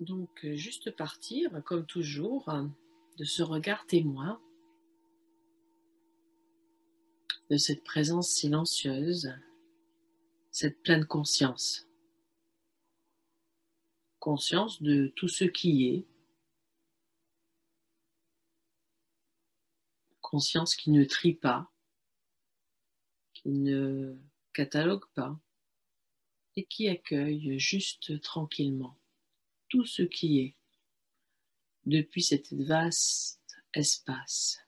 Donc, juste partir, comme toujours, de ce regard témoin, de cette présence silencieuse, cette pleine conscience. Conscience de tout ce qui est, conscience qui ne trie pas, qui ne catalogue pas et qui accueille juste tranquillement tout ce qui est depuis cet vaste espace.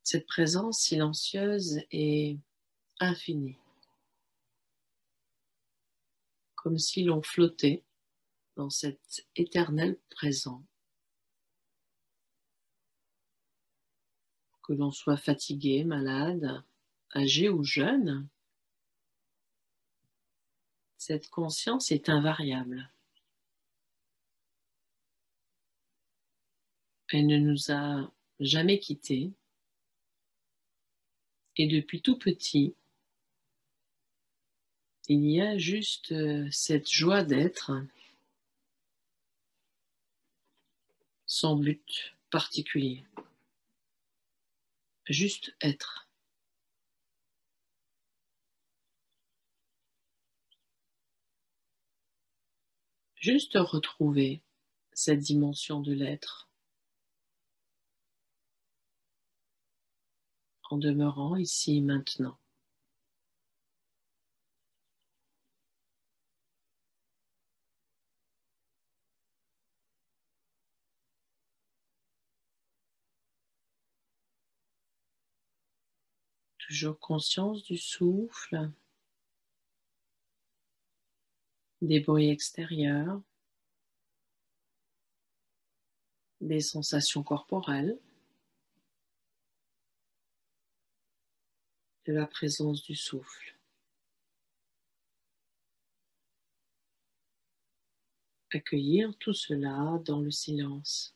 Cette présence silencieuse est infinie, comme si l'on flottait dans cet éternel présent, que l'on soit fatigué, malade, âgé ou jeune. Cette conscience est invariable. Elle ne nous a jamais quittés. Et depuis tout petit, il y a juste cette joie d'être, sans but particulier. Juste être. Juste retrouver cette dimension de l'être en demeurant ici et maintenant. Toujours conscience du souffle, des bruits extérieurs, des sensations corporelles, de la présence du souffle. Accueillir tout cela dans le silence.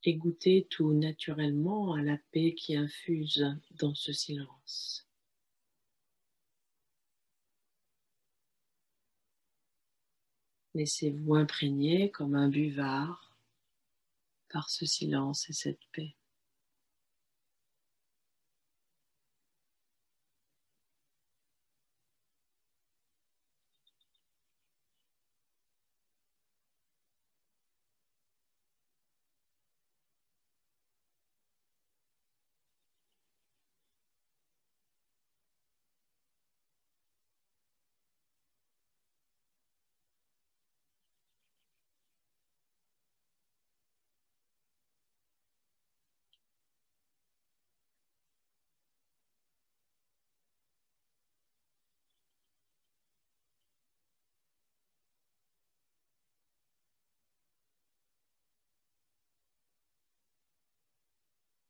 Et goûter tout naturellement à la paix qui infuse dans ce silence. Laissez-vous imprégner comme un buvard par ce silence et cette paix.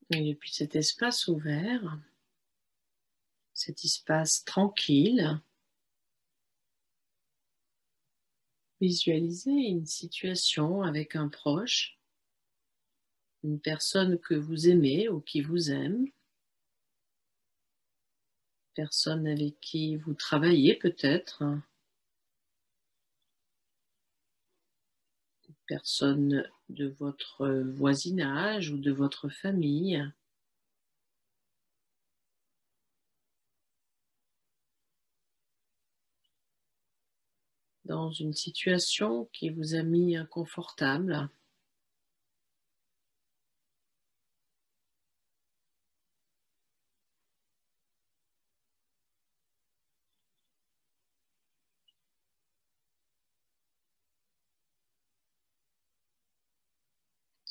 Et depuis cet espace ouvert, cet espace tranquille, visualisez une situation avec un proche, une personne que vous aimez ou qui vous aime, personne avec qui vous travaillez peut-être, personne de votre voisinage ou de votre famille. Dans une situation qui vous a mis inconfortable.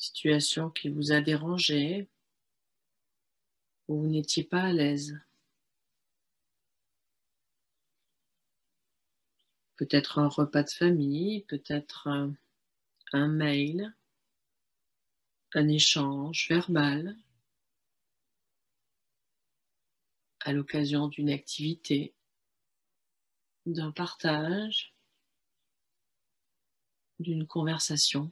situation qui vous a dérangé, où vous n'étiez pas à l'aise. Peut-être un repas de famille, peut-être un mail, un échange verbal à l'occasion d'une activité, d'un partage, d'une conversation.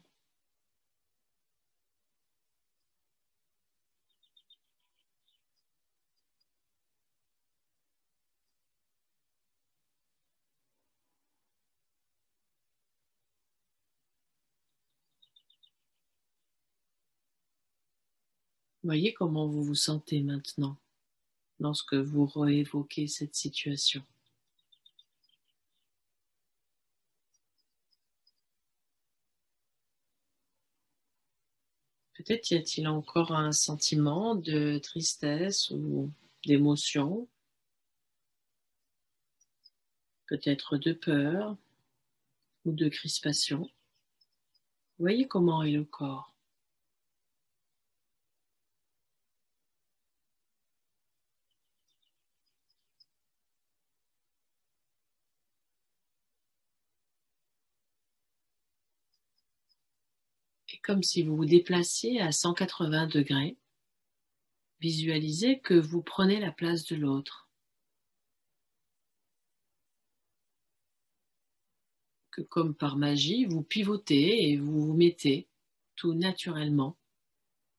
Voyez comment vous vous sentez maintenant lorsque vous réévoquez cette situation. Peut-être y a-t-il encore un sentiment de tristesse ou d'émotion, peut-être de peur ou de crispation. Voyez comment est le corps. Et comme si vous vous déplaciez à 180 degrés, visualisez que vous prenez la place de l'autre, que comme par magie, vous pivotez et vous vous mettez tout naturellement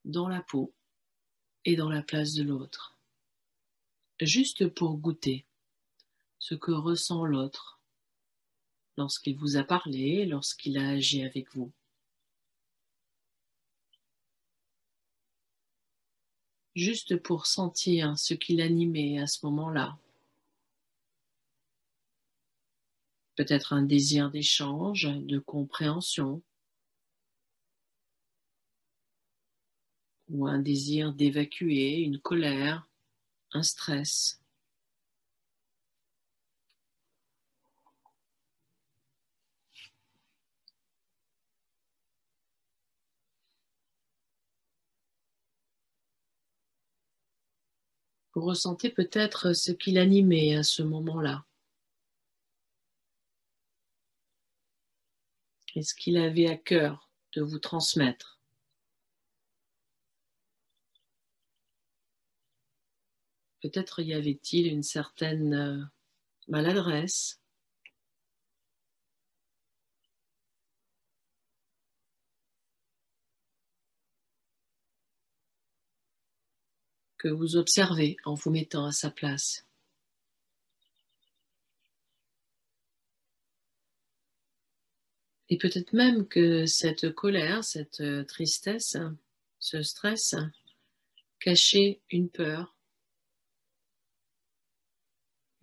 dans la peau et dans la place de l'autre, juste pour goûter ce que ressent l'autre lorsqu'il vous a parlé, lorsqu'il a agi avec vous. Juste pour sentir ce qui l'animait à ce moment-là. Peut-être un désir d'échange, de compréhension, ou un désir d'évacuer une colère, un stress. Vous ressentez peut-être ce qui l'animait à ce moment-là. Et ce qu'il avait à cœur de vous transmettre. Peut-être y avait-il une certaine maladresse, que vous observez en vous mettant à sa place. Et peut-être même que cette colère, cette tristesse, ce stress cachait une peur,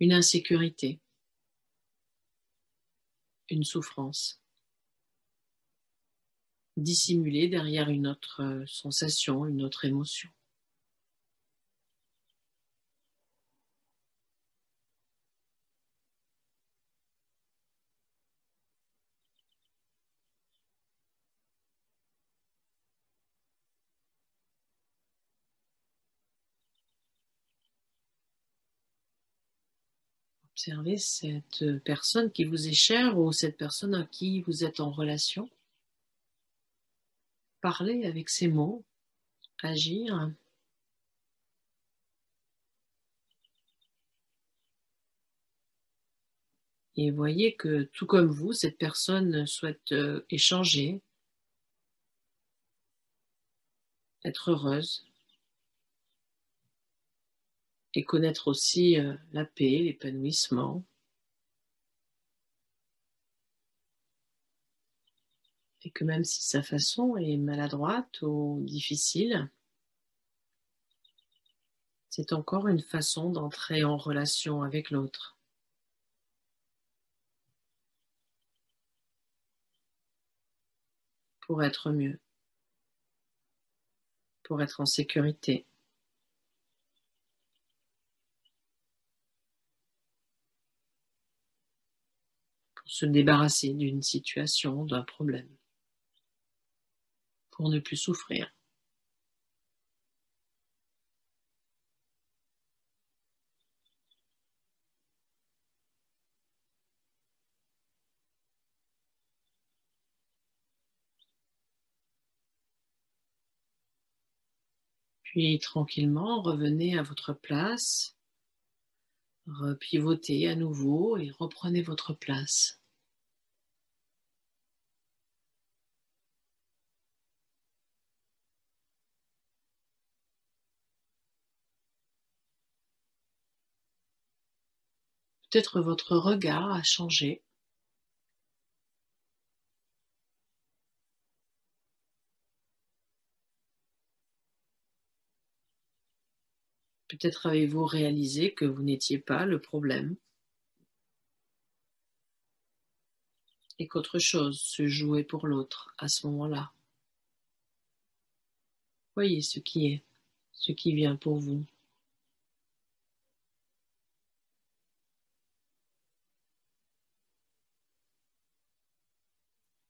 une insécurité, une souffrance, dissimulée derrière une autre sensation, une autre émotion. Observez cette personne qui vous est chère ou cette personne à qui vous êtes en relation. Parlez avec ces mots, agir. Et voyez que tout comme vous, cette personne souhaite échanger, être heureuse et connaître aussi la paix, l'épanouissement. Et que même si sa façon est maladroite ou difficile, c'est encore une façon d'entrer en relation avec l'autre pour être mieux, pour être en sécurité, pour se débarrasser d'une situation, d'un problème. pour ne plus souffrir. Puis tranquillement, revenez à votre place, repivotez à nouveau et reprenez votre place. Peut-être votre regard a changé. Peut-être avez-vous réalisé que vous n'étiez pas le problème et qu'autre chose se jouait pour l'autre à ce moment-là. Voyez ce qui est, ce qui vient pour vous.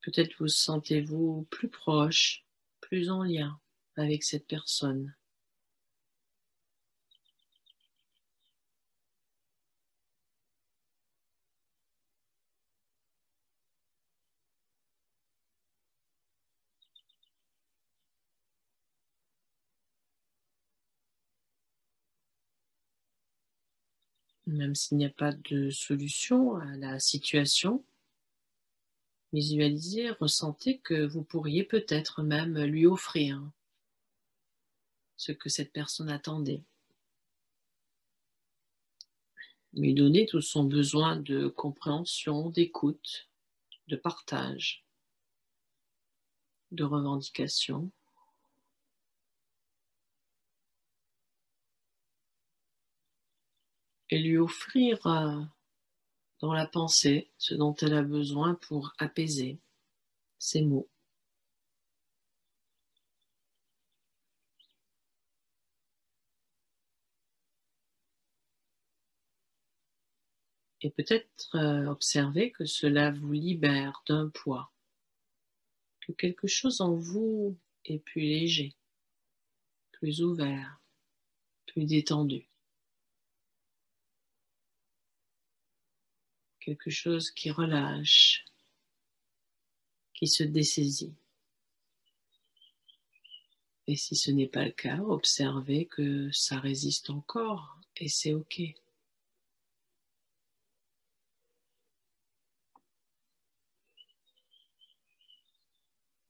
Peut-être vous sentez-vous plus proche, plus en lien avec cette personne. Même s'il n'y a pas de solution à la situation, visualisez, ressentez que vous pourriez peut-être même lui offrir ce que cette personne attendait. Lui donner tout son besoin de compréhension, d'écoute, de partage, de revendication, et lui offrir dans la pensée ce dont elle a besoin pour apaiser ses mots. Et peut-être observer que cela vous libère d'un poids, que quelque chose en vous est plus léger, plus ouvert, plus détendu. Quelque chose qui relâche, qui se dessaisit. Et si ce n'est pas le cas, observez que ça résiste encore et c'est OK.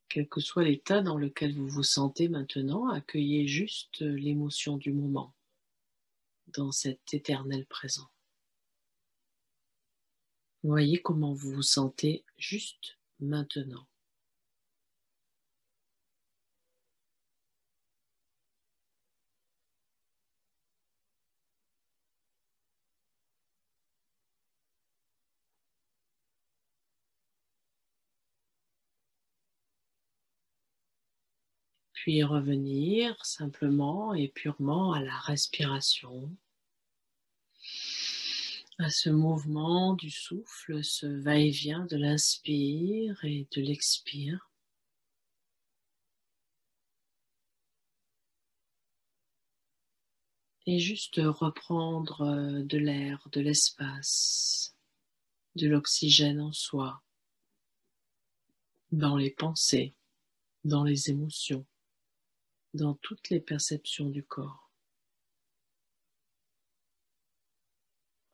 Quel que soit l'état dans lequel vous vous sentez maintenant, accueillez juste l'émotion du moment dans cet éternel présent. Voyez comment vous vous sentez juste maintenant. Puis revenir simplement et purement à la respiration, à ce mouvement du souffle, ce va-et-vient de l'inspire et de l'expire. Et juste reprendre de l'air, de l'espace, de l'oxygène en soi, dans les pensées, dans les émotions, dans toutes les perceptions du corps.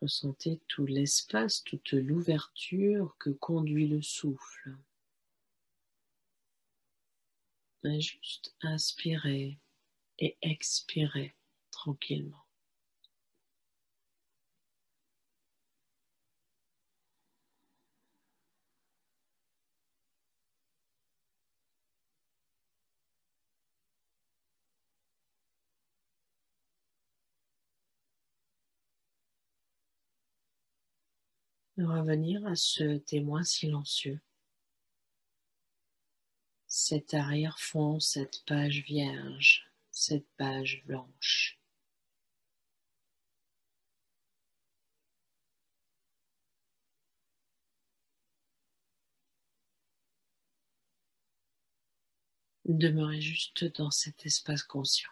Ressentez tout l'espace, toute l'ouverture que conduit le souffle. Et juste inspirez et expirez tranquillement. Revenir à ce témoin silencieux, cet arrière-fond, cette page vierge, cette page blanche. Demeurez juste dans cet espace conscient.